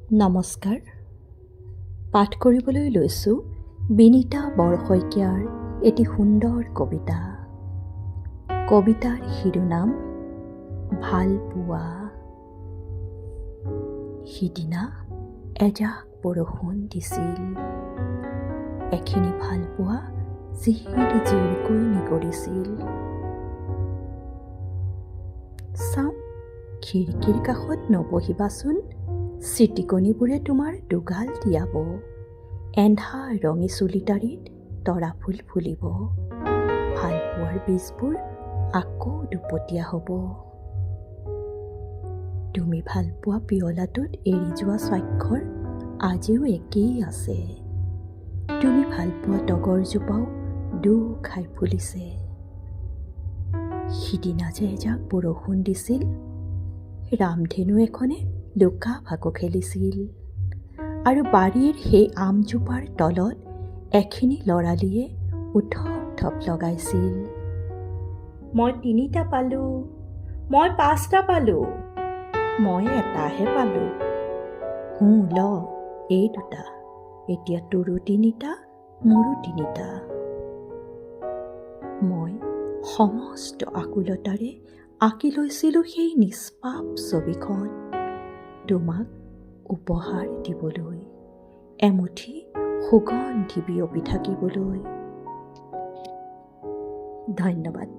নমস্কাৰ। পাঠ কৰিবলৈ লৈছোঁ বিনীতা বৰশইকীয়াৰ এটি সুন্দৰ কবিতা। কবিতাৰ শিৰোনাম ভাল পোৱা। সিদিনা এজাক বৰষুণ দিছিল, এখিনি ভাল পোৱা জিৰকৈ নিগৰিছিল। চাওঁ, খিৰিকীৰ কাষত নবহিবাচোন, চিটিকনিবোৰে তোমাৰ দুগাল দিয়াব। এন্ধাৰ ৰঙী চুলিতাৰিত তৰা ফুল ফুলিব, ভাল পোৱাৰ বীজবোৰ আকৌ দুপতীয়া হ'ব। তুমি ভাল পোৱা পিয়লাটোত এৰি যোৱা স্বাক্ষৰ আজিও একেই আছে। তুমি ভাল পোৱা তগৰজোপাও খাই ফুলিছে। সিদিনা যে এজাক বৰষুণ দিছিল, ৰামধেনু এখনে লুকা ভাকু খেলিছিল, আৰু বাৰীৰ সেই আমজোপাৰ তলত এখিনি লৰালিয়ে উথপ থপ লগাইছিল। মই 3টা পালোঁ, মই 5টা পালোঁ, মই এটাহে পালোঁ। ল এই 2টা, এতিয়া তোৰো 3টা, মোৰো 3টা। মই সমস্ত আকুলতাৰে আঁকি লৈছিলোঁ সেই নিষ্পাপ ছবিখন, তোমাক উপহাৰ দিবলৈ, এমুঠি সুগন্ধি বিয়পি থাকিবলৈ। ধন্যবাদ।